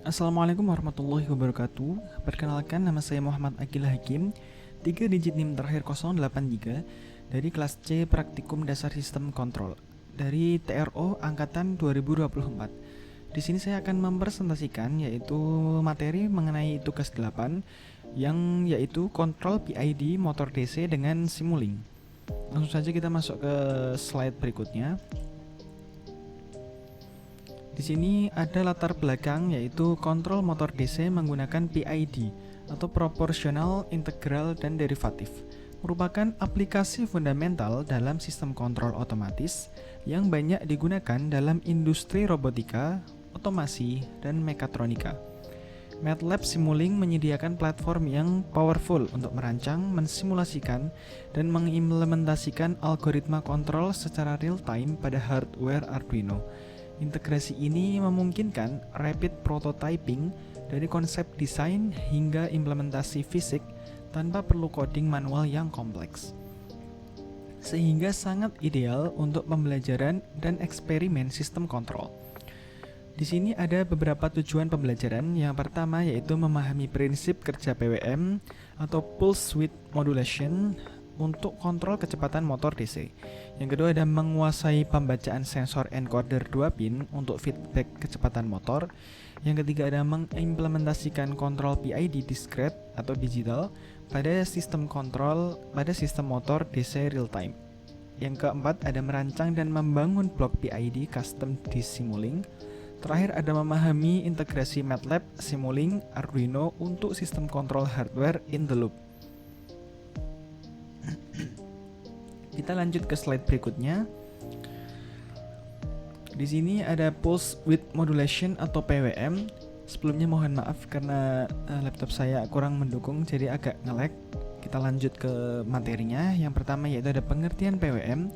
Assalamualaikum warahmatullahi wabarakatuh. Perkenalkan, nama saya Muhammad Akil Hakim, 3 digit NIM terakhir 083, dari kelas C Praktikum Dasar Sistem Kontrol dari TRO Angkatan 2024. Di sini saya akan mempresentasikan yaitu materi mengenai tugas 8 yang yaitu kontrol PID motor DC dengan Simulink. Langsung saja kita masuk ke slide berikutnya. Di sini ada latar belakang yaitu kontrol motor DC menggunakan PID atau proporsional, integral, dan derivatif. Merupakan aplikasi fundamental dalam sistem kontrol otomatis yang banyak digunakan dalam industri robotika, otomasi, dan mekatronika. MATLAB Simulink menyediakan platform yang powerful untuk merancang, mensimulasikan, dan mengimplementasikan algoritma kontrol secara real-time pada hardware Arduino. Integrasi ini memungkinkan rapid prototyping dari konsep desain hingga implementasi fisik tanpa perlu coding manual yang kompleks. Sehingga sangat ideal untuk pembelajaran dan eksperimen sistem kontrol. Di sini ada beberapa tujuan pembelajaran. Yang pertama yaitu memahami prinsip kerja PWM atau Pulse Width Modulation untuk kontrol kecepatan motor DC. Yang kedua ada menguasai pembacaan sensor encoder 2 pin untuk feedback kecepatan motor. Yang ketiga ada mengimplementasikan kontrol PID discrete atau digital pada sistem kontrol pada sistem motor DC real time. Yang keempat ada merancang dan membangun blok PID custom di Simulink. Terakhir ada memahami integrasi MATLAB, Simulink, Arduino untuk sistem kontrol hardware in the loop. Kita lanjut ke slide berikutnya. Di sini ada Pulse Width Modulation atau PWM. Sebelumnya mohon maaf karena laptop saya kurang mendukung jadi agak nge-lag. Kita lanjut ke materinya. Yang pertama yaitu ada pengertian PWM.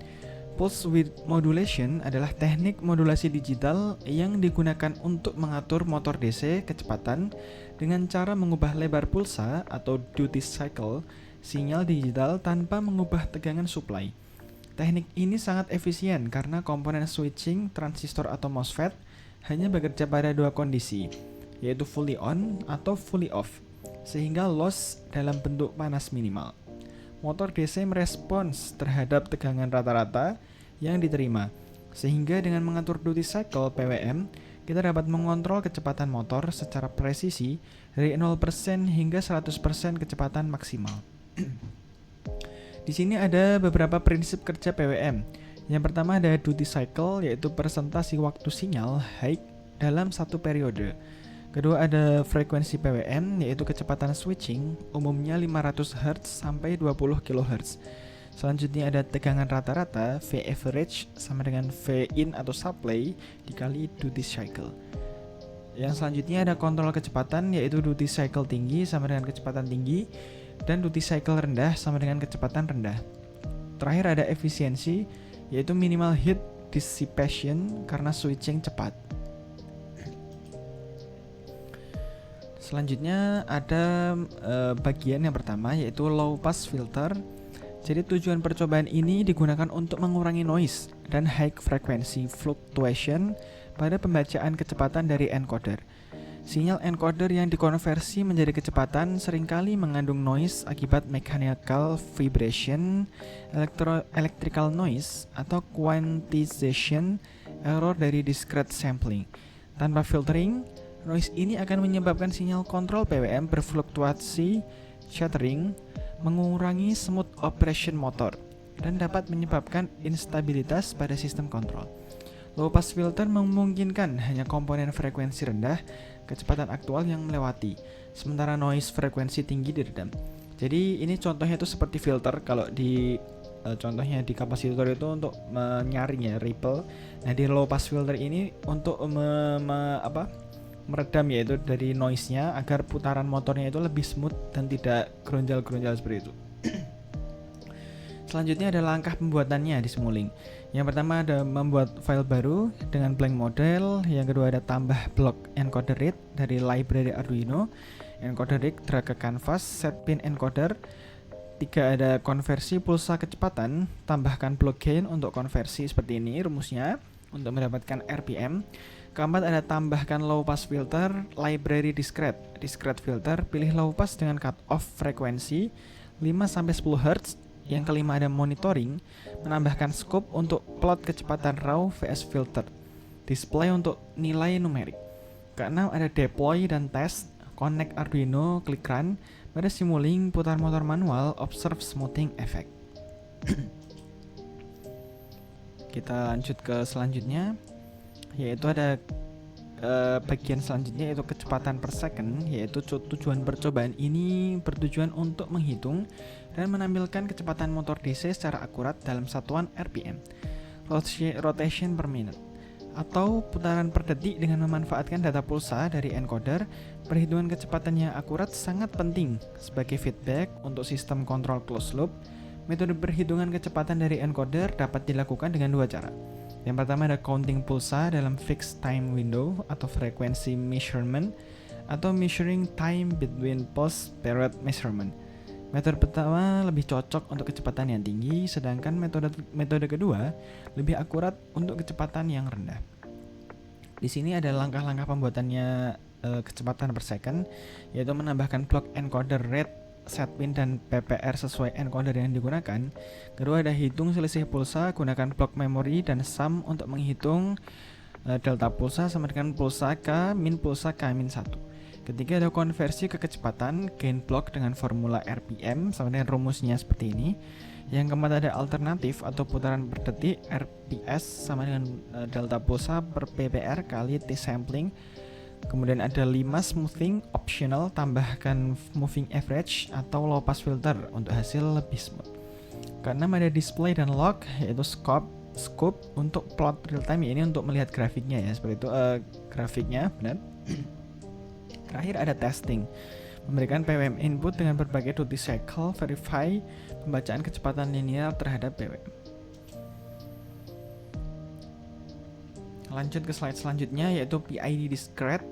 Pulse Width Modulation adalah teknik modulasi digital yang digunakan untuk mengatur motor DC kecepatan dengan cara mengubah lebar pulsa atau duty cycle sinyal digital tanpa mengubah tegangan supply. Teknik ini sangat efisien karena komponen switching transistor atau MOSFET hanya bekerja pada dua kondisi, yaitu fully on atau fully off, sehingga loss dalam bentuk panas minimal. Motor DC merespons terhadap tegangan rata-rata yang diterima, sehingga dengan mengatur duty cycle PWM, kita dapat mengontrol kecepatan motor secara presisi dari 0% hingga 100% kecepatan maksimal. Di sini ada beberapa prinsip kerja PWM. Yang pertama ada duty cycle, yaitu presentasi waktu sinyal high dalam satu periode. Kedua ada frekuensi PWM, yaitu kecepatan switching, umumnya 500 Hz sampai 20 kHz. Selanjutnya ada tegangan rata-rata, V average sama dengan V in atau supply dikali duty cycle. Yang selanjutnya ada kontrol kecepatan, yaitu duty cycle tinggi sama dengan kecepatan tinggi, dan duty cycle rendah sama dengan kecepatan rendah. Terakhir ada efisiensi, yaitu minimal heat dissipation karena switching cepat. Selanjutnya ada bagian yang pertama yaitu low pass filter. Jadi tujuan percobaan ini digunakan untuk mengurangi noise dan high frequency fluctuation pada pembacaan kecepatan dari encoder. Sinyal encoder yang dikonversi menjadi kecepatan seringkali mengandung noise akibat mechanical vibration, electrical noise, atau quantization error dari discrete sampling. Tanpa filtering, noise ini akan menyebabkan sinyal kontrol PWM berfluktuasi, shattering, mengurangi smooth operation motor, dan dapat menyebabkan instabilitas pada sistem kontrol. Low pass filter memungkinkan hanya komponen frekuensi rendah kecepatan aktual yang melewati, sementara noise frekuensi tinggi diredam. Jadi ini contohnya itu seperti filter. Kalau di contohnya di kapasitor itu untuk menyaring ya ripple. Nah di low pass filter ini untuk meredam yaitu dari noise-nya agar putaran motornya itu lebih smooth dan tidak geronjal-geronjal seperti itu. Selanjutnya ada langkah pembuatannya di Simulink. Yang pertama ada membuat file baru dengan blank model. Yang kedua ada tambah blok encoder read dari library Arduino. Encoder read drag ke canvas, set pin encoder. 3 ada konversi pulsa kecepatan, tambahkan blok gain untuk konversi seperti ini rumusnya untuk mendapatkan RPM. Keempat ada tambahkan low pass filter, library discrete filter, pilih low pass dengan cut off frekuensi 5-10 Hz. Yang kelima ada monitoring, menambahkan scope untuk plot kecepatan raw vs filter, display untuk nilai numerik. Keenam ada deploy dan test, connect Arduino, klik run, pada Simulink putar motor manual, observe smoothing effect. Kita lanjut ke selanjutnya, yaitu ada bagian selanjutnya yaitu kecepatan per second, yaitu tujuan percobaan ini bertujuan untuk menghitung dan menampilkan kecepatan motor DC secara akurat dalam satuan RPM, rotation per minute, atau putaran per detik dengan memanfaatkan data pulsa dari encoder. Perhitungan kecepatan yang akurat sangat penting sebagai feedback untuk sistem kontrol closed loop. Metode perhitungan kecepatan dari encoder dapat dilakukan dengan dua cara. Yang pertama ada counting pulsa dalam fixed time window atau frekuensi measurement, atau measuring time between pulse period measurement. Metode pertama lebih cocok untuk kecepatan yang tinggi, sedangkan metode kedua lebih akurat untuk kecepatan yang rendah. Di sini ada langkah-langkah pembuatannya kecepatan per second, yaitu menambahkan block encoder rate, set pin dan PPR sesuai encoder yang digunakan. Kedua ada hitung selisih pulsa, gunakan block memory dan sum untuk menghitung delta pulsa sama dengan pulsa K min pulsa K min 1. Ketiga ada konversi ke kecepatan, gain block dengan formula RPM sama dengan rumusnya seperti ini. Yang keempat ada alternatif atau putaran per detik, RPS sama dengan delta pulsa per PPR kali T sampling. Kemudian ada 5 smoothing optional, tambahkan moving average atau low pass filter untuk hasil lebih smooth. Keenam ada display dan log, yaitu scope untuk plot real time, ini untuk melihat grafiknya ya, seperti itu grafiknya benar. Terakhir ada testing, memberikan PWM input dengan berbagai duty cycle, verify pembacaan kecepatan linear terhadap PWM. Lanjut ke slide selanjutnya, yaitu PID discrete,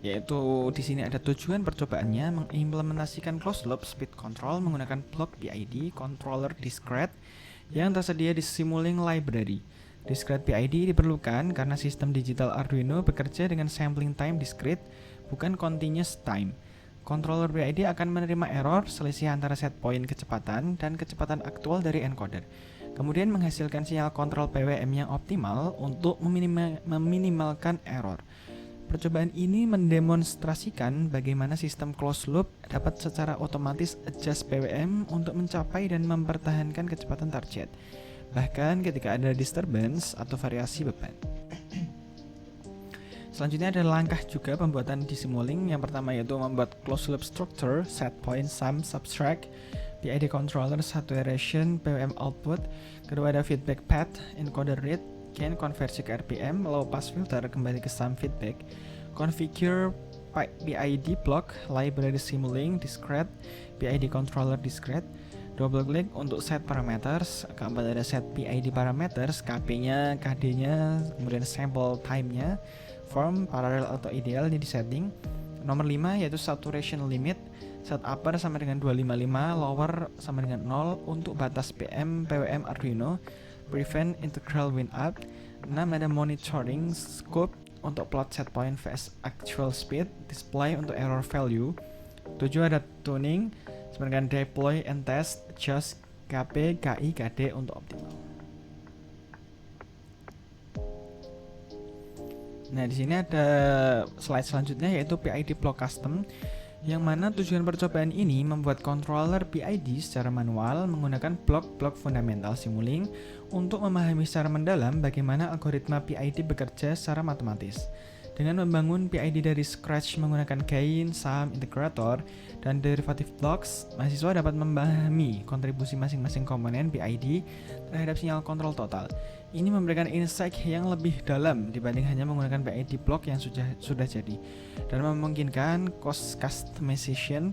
yaitu di sini ada tujuan percobaannya mengimplementasikan closed loop speed control menggunakan block PID controller discrete yang tersedia di Simulink library. Discrete PID diperlukan karena sistem digital Arduino bekerja dengan sampling time discrete, bukan continuous time. Controller PID akan menerima error selisih antara set point kecepatan dan kecepatan aktual dari encoder, kemudian menghasilkan sinyal kontrol PWM yang optimal untuk meminimalkan error. Percobaan ini mendemonstrasikan bagaimana sistem closed loop dapat secara otomatis adjust PWM untuk mencapai dan mempertahankan kecepatan target, bahkan ketika ada disturbance atau variasi beban. Selanjutnya ada langkah juga pembuatan di Simulink. Yang pertama yaitu membuat closed loop structure, set point, sum, subtract, PID controller, saturation, PWM output. Kedua ada feedback path, encoder read, gain konversi ke RPM, low pass filter kembali ke sum feedback, configure PID block, library Simulink discrete, PID controller discrete, double click untuk set parameters. Keempat ada set PID parameters, KP-nya, KD-nya, kemudian sample time-nya, form, parallel atau ideal ini di setting. Nomor 5 yaitu saturation limit, set upper sama dengan 255, lower sama dengan 0 untuk batas PM PWM Arduino, prevent integral wind up. 6 ada monitoring scope untuk plot set point vs actual speed, display untuk error value. 7 ada tuning sama dengan deploy and test, adjust KP, KI, KD untuk optimal. Nah, di sini ada slide selanjutnya yaitu PID block custom, yang mana tujuan percobaan ini membuat controller PID secara manual menggunakan blok-blok fundamental Simulink untuk memahami secara mendalam bagaimana algoritma PID bekerja secara matematis. Dengan membangun PID dari scratch menggunakan gain, sum, integrator, dan derivative blocks, mahasiswa dapat memahami kontribusi masing-masing komponen PID terhadap sinyal kontrol total. Ini memberikan insight yang lebih dalam dibanding hanya menggunakan PID block yang sudah jadi, dan memungkinkan cost customization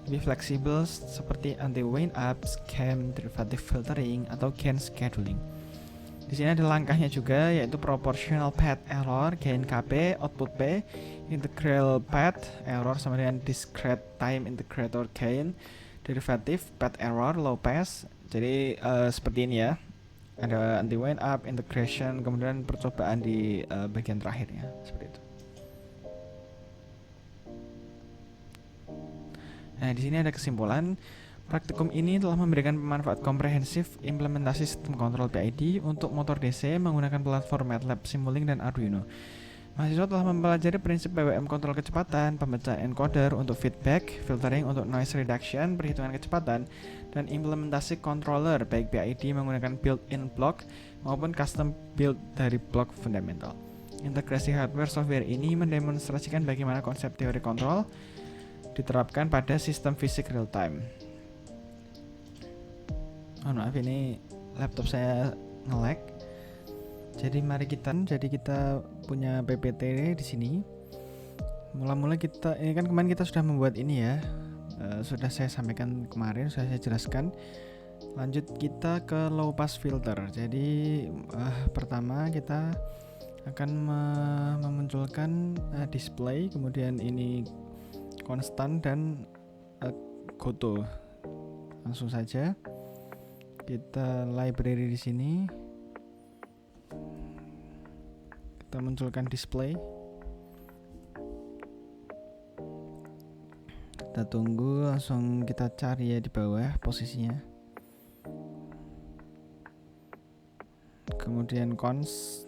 lebih fleksibel seperti anti-wind up, scam, derivative filtering, atau gain scheduling. Di sini ada langkahnya juga, yaitu proportional path error, gain KP, output P, integral path error sama dengan discrete time integrator gain, derivative path error, low pass. Jadi seperti ini ya. ada anti wind up, integration, kemudian percobaan di bagian terakhirnya seperti itu. Nah, di sini ada kesimpulan. Praktikum ini telah memberikan manfaat komprehensif implementasi sistem kontrol PID untuk motor DC menggunakan platform MATLAB, Simulink, dan Arduino. Mahasiswa telah mempelajari prinsip PWM kontrol kecepatan, pemecah encoder untuk feedback, filtering untuk noise reduction, perhitungan kecepatan, dan implementasi controller baik PID menggunakan built-in block maupun custom build dari block fundamental. Integrasi hardware software ini mendemonstrasikan bagaimana konsep teori kontrol diterapkan pada sistem fisik real time. Oh maaf, ini laptop saya nge-lag. Jadi kita punya PPT di sini. Mula-mula ini kan kemarin kita sudah membuat ini ya. Sudah saya sampaikan kemarin, sudah saya jelaskan. Lanjut kita ke low pass filter. Jadi pertama kita akan memunculkan display, kemudian ini konstan dan goto. Langsung saja kita library di sini. Kita munculkan display. Kita tunggu, langsung kita cari ya di bawah posisinya. Kemudian cons.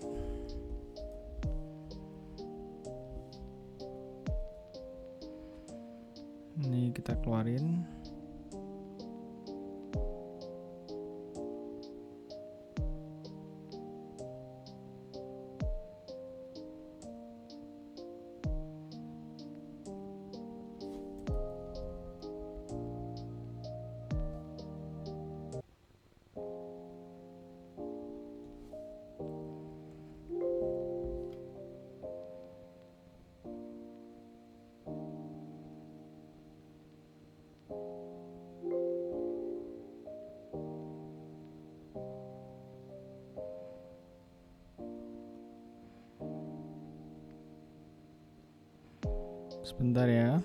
Ini kita keluarin. Sebentar ya.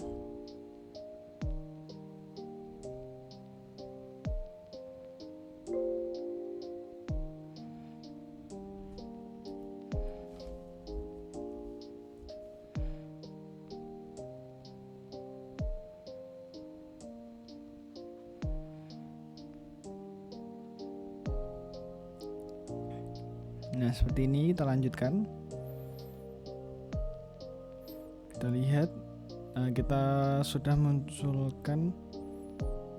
Nah, seperti ini kita lanjutkan. Kita lihat kita sudah munculkan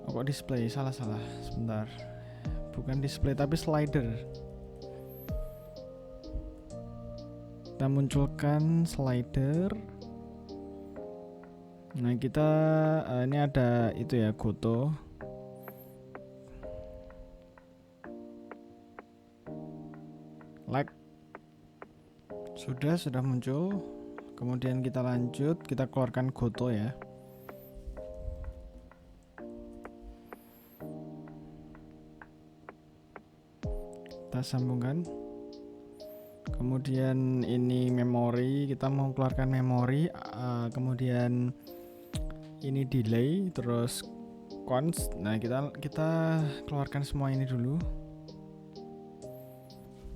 kok display, salah sebentar, bukan display tapi slider. Kita munculkan slider. Nah, kita ini ada itu ya, goto. Like sudah muncul. Kemudian kita lanjut, kita keluarkan goto ya. Kita sambungkan. Kemudian ini memori, kita mau keluarkan memori. Kemudian ini delay, terus cons. Nah, kita keluarkan semua ini dulu.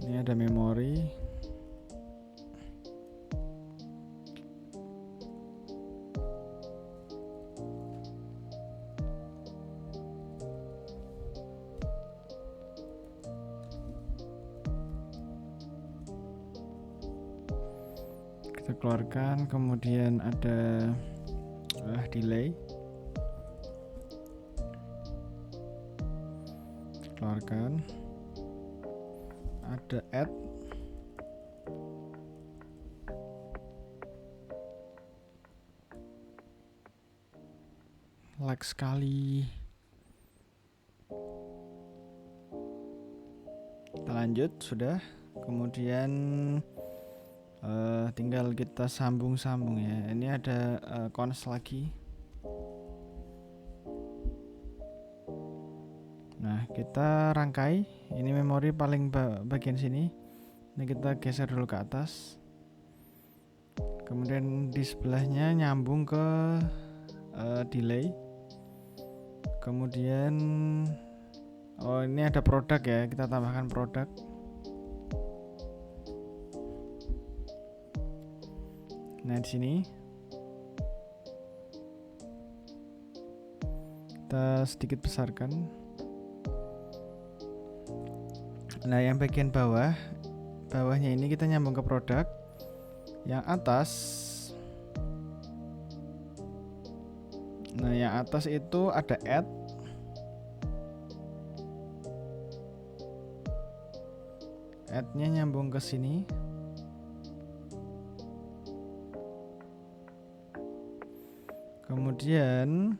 Ini ada memori. Kita keluarkan, kemudian ada delay. Keluarkan. Ada add. Lag sekali. Kita lanjut, sudah. Kemudian tinggal kita sambung ya. Ini ada cons lagi. Nah, kita rangkai. Ini memori paling bagian sini. Ini kita geser dulu ke atas. Kemudian di sebelahnya nyambung ke delay. Kemudian Oh, ini ada produk ya, kita tambahkan produk. Nah, di sini kita sedikit besarkan. Nah, yang bagian bawahnya ini kita nyambung ke produk. Yang atas, nah yang atas itu ada add-nya nyambung ke sini. Kemudian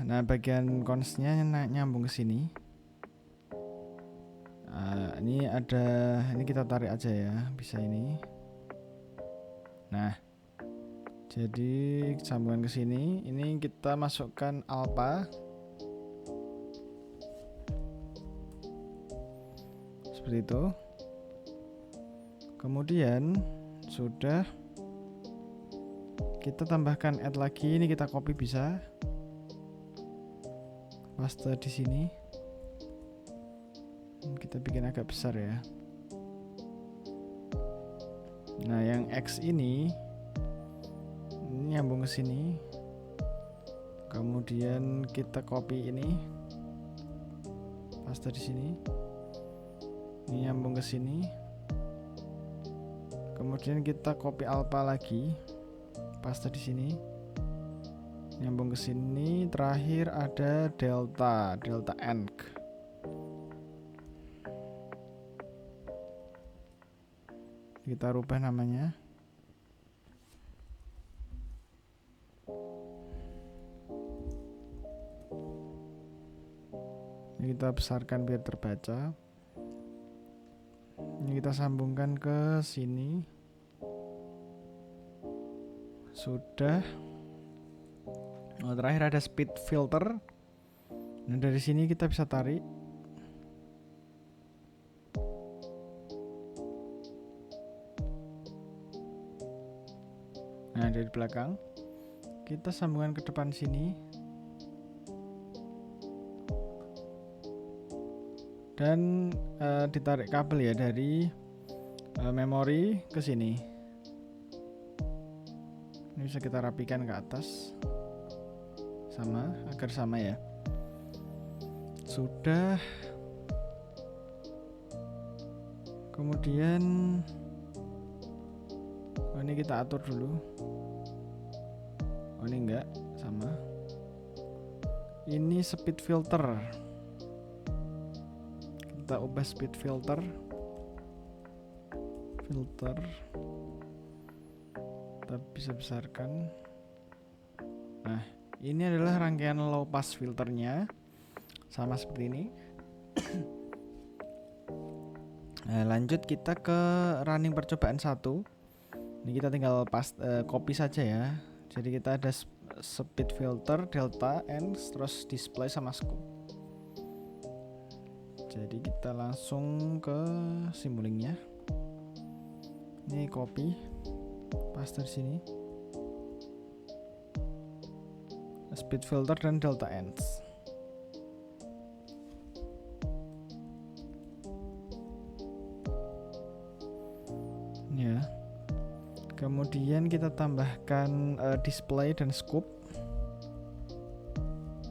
nah bagian cons-nya nyambung ke sini. Ini kita tarik aja ya, bisa ini. Nah, jadi sambungan ke sini. Ini kita masukkan alpha. Seperti itu. Kemudian sudah, kita tambahkan add lagi. Ini kita copy bisa. Paste di sini. Kita bikin agak besar ya. Nah, yang X ini nyambung ke sini. Kemudian kita copy ini. Paste di sini. Ini nyambung ke sini. Kemudian kita copy alpha lagi. Paste di sini. Nyambung ke sini. Terakhir ada delta n. Kita rubah namanya. Ini kita besarkan biar terbaca. Ini kita sambungkan ke sini. Sudah. Oh, terakhir ada speed filter. Nah, dari sini kita bisa tarik. Nah, dari belakang kita sambungkan ke depan sini. Dan ditarik kabel ya dari memori ke sini. Ini bisa kita rapikan ke atas. Sama, agar sama ya. Sudah. Kemudian ini kita atur dulu. Oh, ini enggak sama. Ini speed filter. Kita ubah speed filter. Kita bisa besarkan. Nah, ini adalah rangkaian low pass filternya. Sama seperti ini. Nah, lanjut kita ke running percobaan 1. Ini kita tinggal copy saja ya. Jadi kita ada speed filter, delta n, terus display sama scope. Jadi kita langsung ke simulingnya. Ini copy, paste di sini. Speed filter dan delta ends. Ya. Kemudian kita tambahkan display dan scope.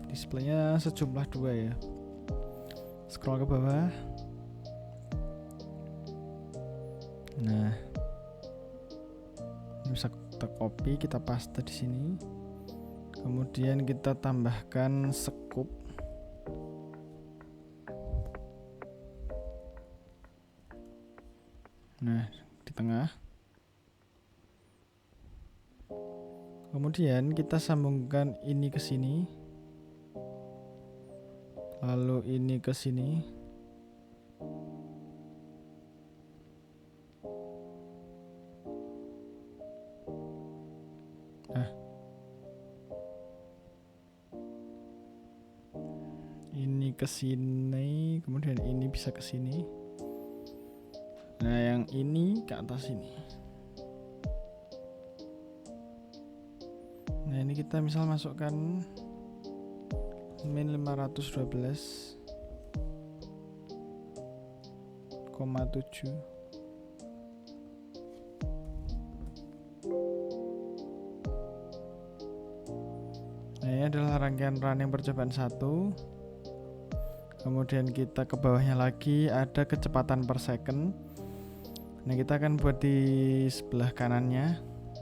Displaynya sejumlah 2 ya. Scroll ke bawah. Nah, ini bisa kita copy, kita paste di sini. Kemudian kita tambahkan scope. Nah, di tengah. Kemudian kita sambungkan ini ke sini. Lalu ini ke sini. Nah, ini ke sini, kemudian ini bisa ke sini. Nah, yang ini ke atas ini. Nah, ini kita misal masukkan min 512,7. Nah, ini adalah rangkaian running percobaan 1. Kemudian kita ke bawahnya lagi ada kecepatan per second. Nah, kita akan buat di sebelah kanannya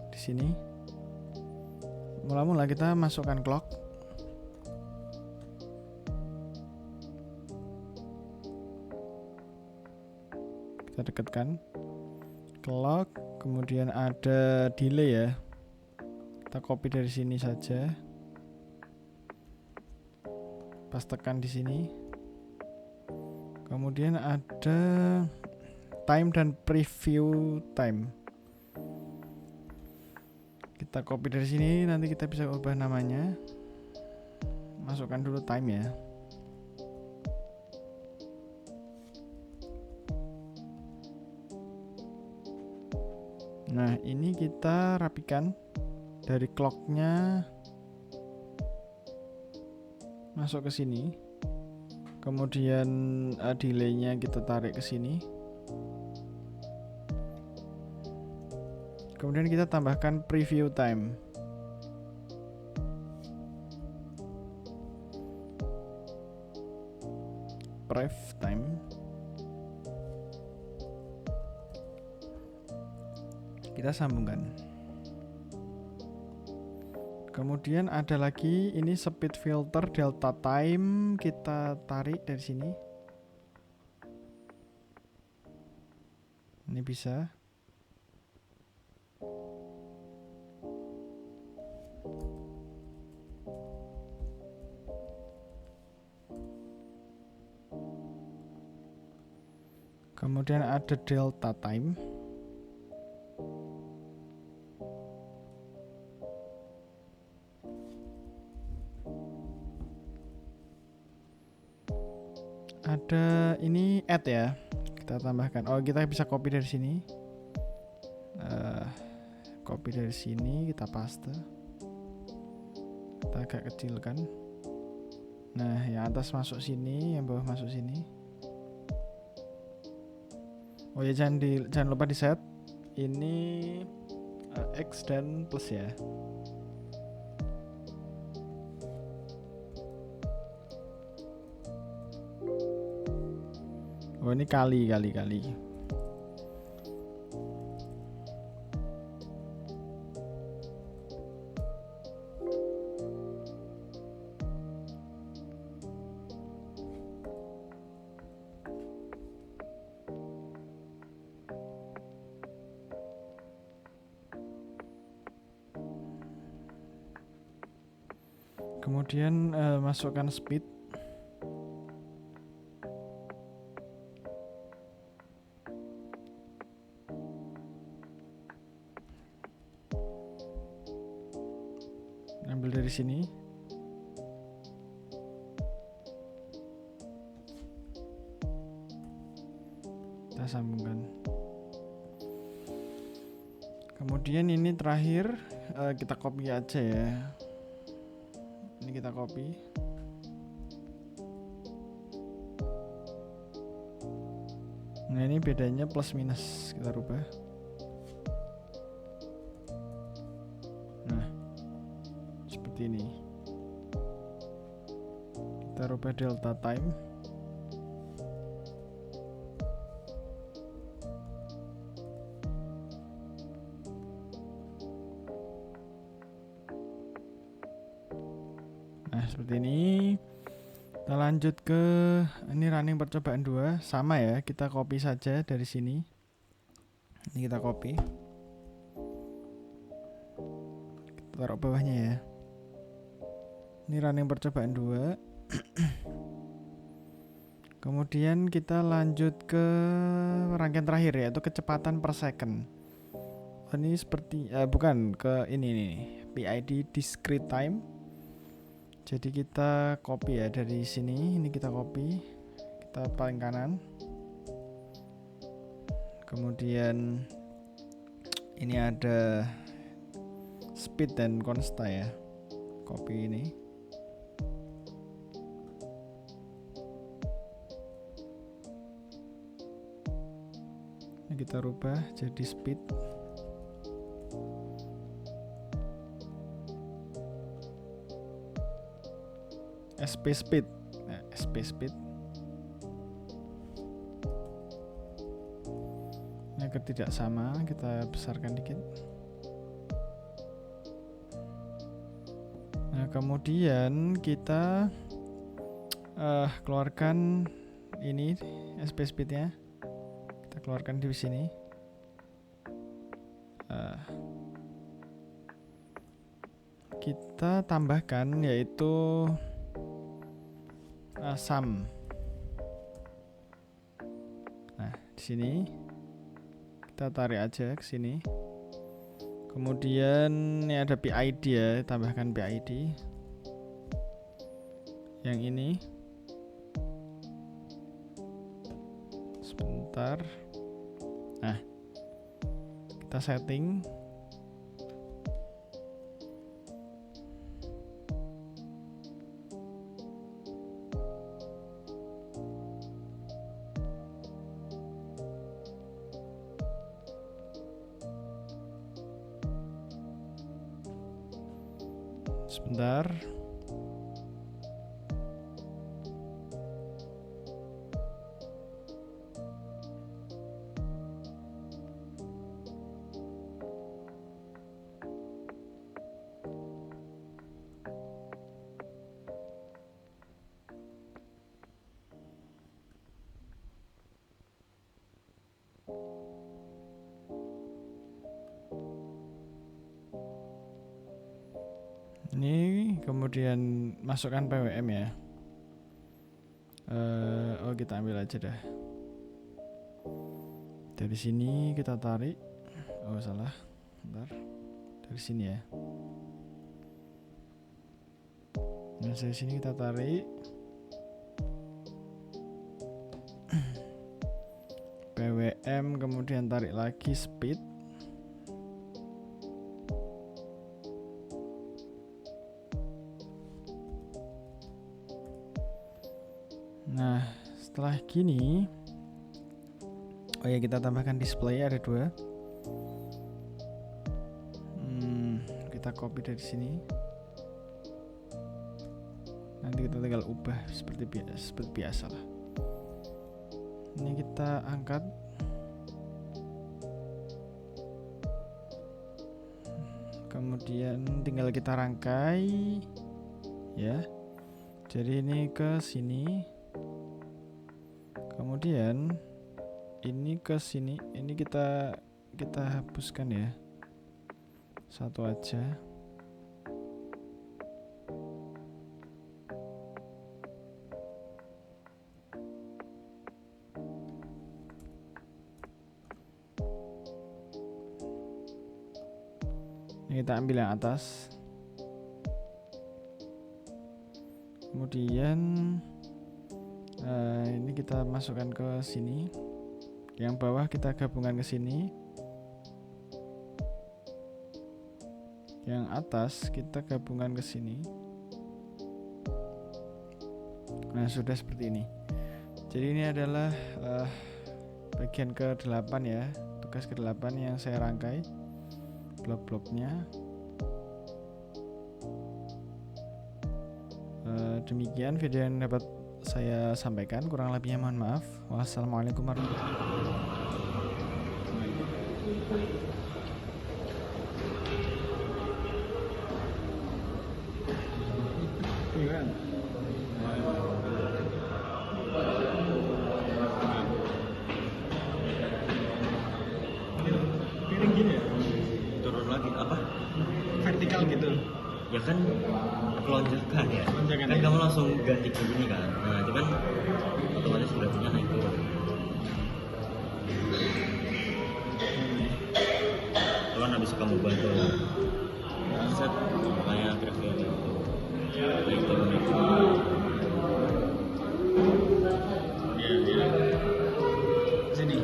di sini. Mula-mula kita masukkan clock. Kita dekatkan clock, kemudian ada delay ya. Kita copy dari sini saja. Pastekan di sini. Kemudian ada time dan preview time. Kita copy dari sini, nanti kita bisa ubah namanya. Masukkan dulu time ya. Nah, ini kita rapikan dari clocknya masuk ke sini. Kemudian delaynya kita tarik ke sini. Kemudian kita tambahkan preview time. Prev time. Kita sambungkan. Kemudian ada lagi ini speed filter delta time, kita tarik dari sini. Ini bisa. Kemudian ada delta time. Ada ini add ya, kita tambahkan. Oh, kita bisa copy dari sini. Copy dari sini, kita paste. Kita agak kecilkan. Nah, yang atas masuk sini, yang bawah masuk sini. Oh ya, jangan lupa di set. Ini X dan plus ya. Oh, ini kali. Kemudian masukkan speed. Ambil dari sini. Kita sambungkan. Kemudian ini terakhir kita copy aja ya. Ini kita copy. Nah, ini bedanya plus minus, kita rubah. Nah, seperti ini. Kita rubah delta time. Nah, seperti ini. Kita lanjut ke ini running percobaan 2, sama ya, kita copy saja dari sini. Ini kita copy. Kita taruh bawahnya ya. Ini running percobaan 2. Kemudian kita lanjut ke rangkaian terakhir yaitu kecepatan per second. Ini seperti bukan ke ini nih, PID discrete time. Jadi kita copy ya dari sini, ini kita copy, kita paling kanan. Kemudian ini ada speed dan consta ya, copy ini. kita rubah jadi speed. SP speed. Nah, SP speed. Agar tidak sama, kita besarkan dikit. Nah, kemudian kita keluarkan ini SP speednya. Kita keluarkan di sini. Kita tambahkan yaitu sum. Nah, di sini kita tarik aja ke sini. Kemudian ini ada PID ya, tambahkan PID. Yang ini. Sebentar. Nah, kita setting. Sebentar. Ini kemudian masukkan PWM ya. Kita ambil aja dah. Dari sini kita tarik. Oh salah. Bentar. Dari sini ya. Nah, dari sini kita tarik. PWM kemudian tarik lagi speed. Nah, setelah gini, oh ya kita tambahkan display ada 2. Kita copy dari sini. Nanti kita tinggal ubah seperti biasa lah. Ini kita angkat. Kemudian tinggal kita rangkai, ya. Jadi ini ke sini. Kemudian ini ke sini, ini kita hapuskan ya. Satu aja. Ini kita ambil yang atas. Kemudian ini kita masukkan ke sini. Yang bawah kita gabungkan ke sini. Yang atas kita gabungkan ke sini. Nah, sudah seperti ini. Jadi ini adalah bagian ke-8 ya. Tugas ke-8 yang saya rangkai blok-bloknya. Demikian video yang dapat saya sampaikan, kurang lebihnya mohon maaf. Wassalamualaikum warahmatullahi piring gini ya? Turun lagi apa? Vertikal gitu. Ya kan lonjakan ya. Lonjakan kan ya? Kamu langsung ganti ke gini kan. Nah, itu kan otomatis beratnya naik turun. Itu kan habis kamu bantu set makanya kira-kira gitu. Naik turun itu. Ya. Sini.